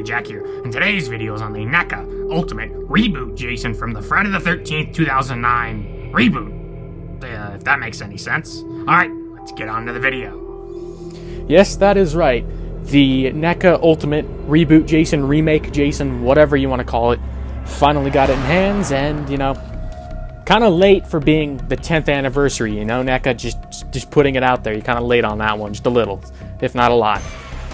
Zombie Jack here, and today's video is on the NECA Ultimate Reboot Jason from the Friday the 13th, 2009 reboot. If that makes any sense. Alright, let's get on to the video. Yes, that is right. The NECA Ultimate Reboot Jason, Remake Jason, whatever you want to call it, finally got it in hands, and, you know, kind of late for being the 10th anniversary, you know, NECA just putting it out there. You're kind of late on that one, just a little, if not a lot.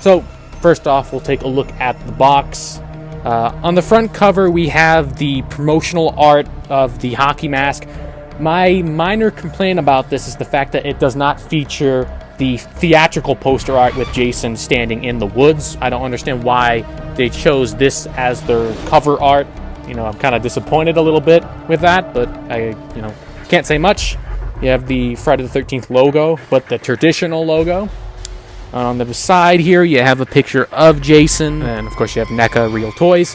So, first off, we'll take a look at the box. On the front cover, we have the promotional art of the hockey mask. My minor complaint about this is the fact that it does not feature the theatrical poster art with Jason standing in the woods. I don't understand why they chose this as their cover art. You know, I'm kind of disappointed a little bit with that, but I, can't say much. You have the Friday the 13th logo, but the traditional logo. On the side here, you have a picture of Jason, and of course you have NECA Real Toys.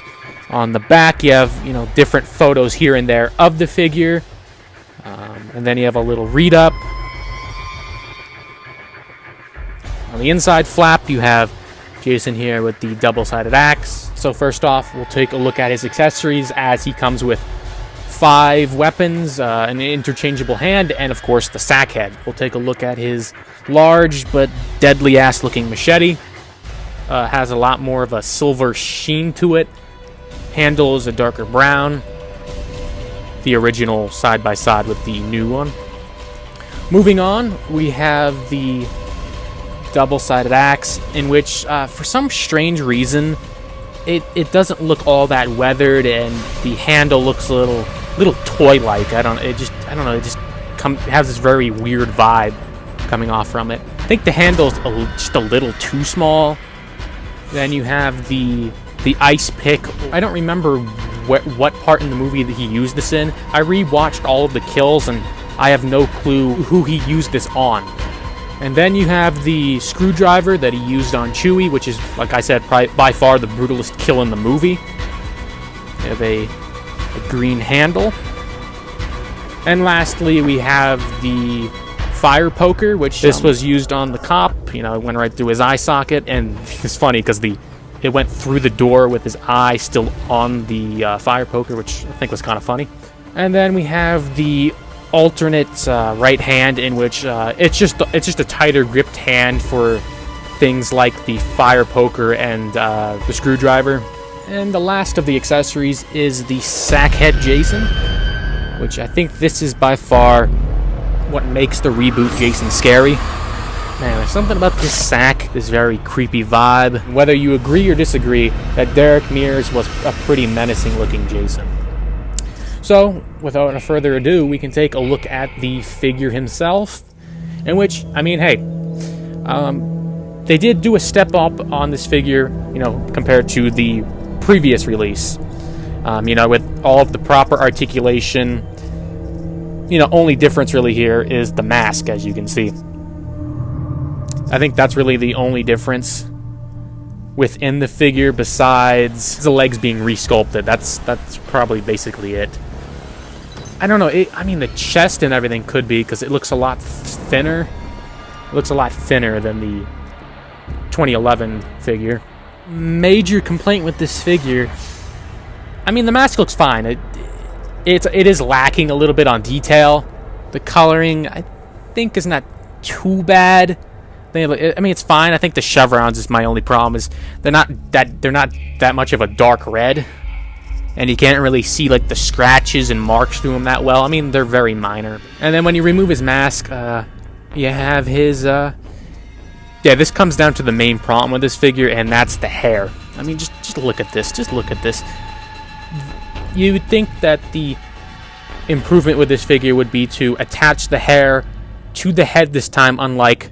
On the back, you have, different photos here and there of the figure. And then you have a little read-up. On the inside flap, you have Jason here with the double-sided axe. So first off, we'll take a look at his accessories, as he comes with 5 weapons, an interchangeable hand, and of course the sack head. We'll take a look at his large but deadly-ass looking machete. Has a lot more of a silver sheen to it. Handle is a darker brown. The original side-by-side with the new one. Moving on, we have the double-sided axe, in which, for some strange reason, it doesn't look all that weathered, and the handle looks a little toy-like. I don't know. It just has this very weird vibe coming off from it. I think the handle's just a little too small. Then you have the ice pick. I don't remember what part in the movie that he used this in. I rewatched all of the kills, and I have no clue who he used this on. And then you have the screwdriver that he used on Chewie, which is, like I said, by far the brutalest kill in the movie. You have a green handle. And lastly, we have the fire poker, which this was used on the cop. It went right through his eye socket, and it's funny because it went through the door with his eye still on the fire poker, which I think was kind of funny. And then we have the alternate right hand, in which it's just a tighter gripped hand for things like the fire poker and the screwdriver. And the last of the accessories is the sack head Jason, which I think this is by far what makes the reboot Jason scary. Man, there's something about this sack, this very creepy vibe. Whether you agree or disagree, that Derek Mears was a pretty menacing looking Jason. So, without further ado, we can take a look at the figure himself, in which, hey, they did do a step up on this figure, compared to the previous release. With all of the proper articulation. Only difference really here is the mask, as you can see. I think that's really the only difference within the figure, besides the legs being resculpted. That's probably basically it. I don't know. The chest and everything could be, because it looks a lot thinner. It looks a lot thinner than the 2011 figure. Major complaint with this figure. The mask looks fine. It is lacking a little bit on detail. The coloring, I think, is not too bad. It's fine. I think the chevrons is my only problem. Is they're not that much of a dark red, and you can't really see like the scratches and marks through them that well. They're very minor. And then when you remove his mask, you have his. This comes down to the main problem with this figure, and that's the hair. Just look at this. Just look at this. You would think that the improvement with this figure would be to attach the hair to the head this time, unlike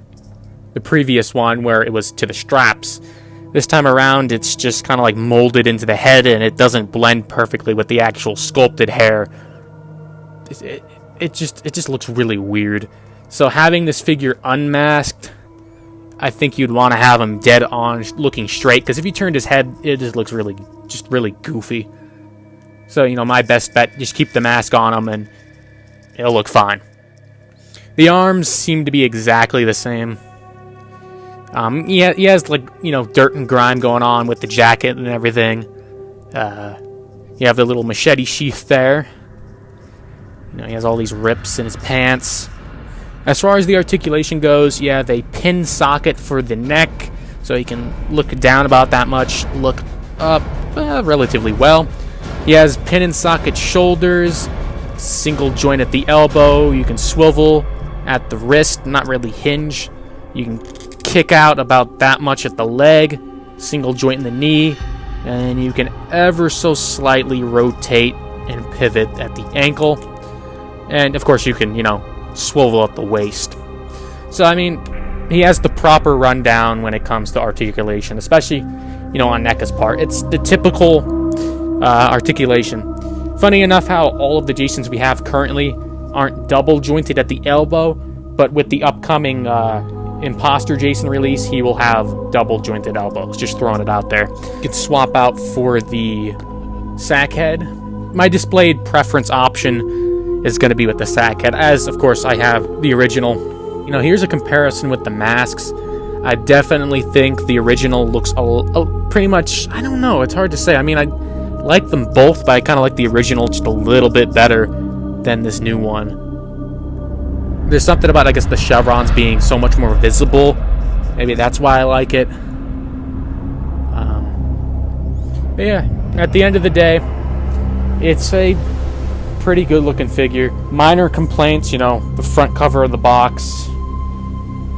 the previous one where it was to the straps. This time around, it's just kind of like molded into the head, and it doesn't blend perfectly with the actual sculpted hair. It just looks really weird. So having this figure unmasked, I think you'd want to have him dead on, looking straight, because if you turned his head, it just looks really goofy. So, my best bet, just keep the mask on him, and it'll look fine. The arms seem to be exactly the same. He has, like, you know, dirt and grime going on with the jacket and everything. You have the little machete sheath there. You know, he has all these rips in his pants. As far as the articulation goes, you have a pin socket for the neck, so he can look down about that much, look up relatively well. He has pin and socket shoulders, single joint at the elbow. You can swivel at the wrist, not really hinge. You can kick out about that much at the leg, single joint in the knee, and you can ever so slightly rotate and pivot at the ankle. And of course you can, you know, swivel at the waist. So I mean, he has the proper rundown when it comes to articulation, especially, you know, on NECA's part. It's the typical articulation. Funny enough how all of the Jasons we have currently aren't double jointed at the elbow, but with the upcoming Imposter Jason release, he will have double jointed elbows. Just throwing it out there. You can swap out for the sack head. My displayed preference option is going to be with the sack head, as of course I have the original. You know, here's a comparison with the masks. I definitely think the original looks pretty much, I don't know, it's hard to say. I mean, I like them both, but I kind of like the original just a little bit better than this new one. There's something about, I guess, the chevrons being so much more visible. Maybe that's why I like it. But yeah, at the end of the day, it's a pretty good looking figure. Minor complaints, you know, the front cover of the box,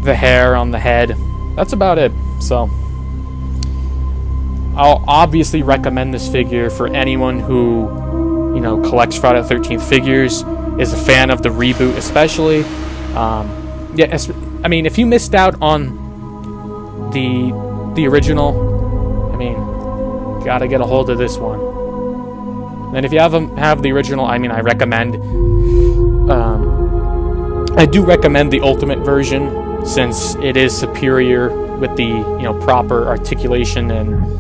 the hair on the head. That's about it. So I'll obviously recommend this figure for anyone who, you know, collects Friday the 13th figures, is a fan of the reboot especially. Yeah, I mean, if you missed out on the original, I mean, gotta get a hold of this one. And if you have the original, I mean, I recommend. I do recommend the ultimate version, since it is superior with the, you know, proper articulation and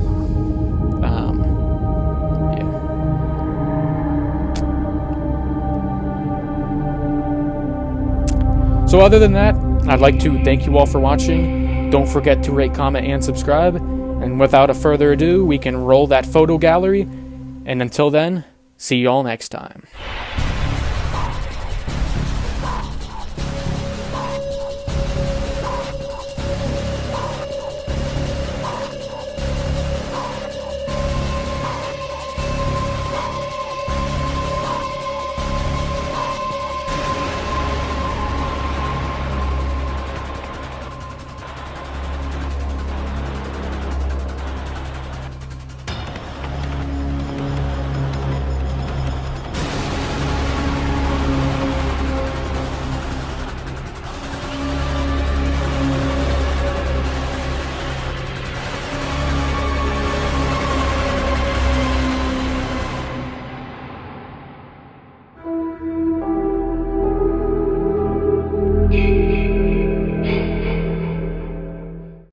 So other than that, I'd like to thank you all for watching. Don't forget to rate, comment, and subscribe. And without a further ado, we can roll that photo gallery. And until then, see you all next time.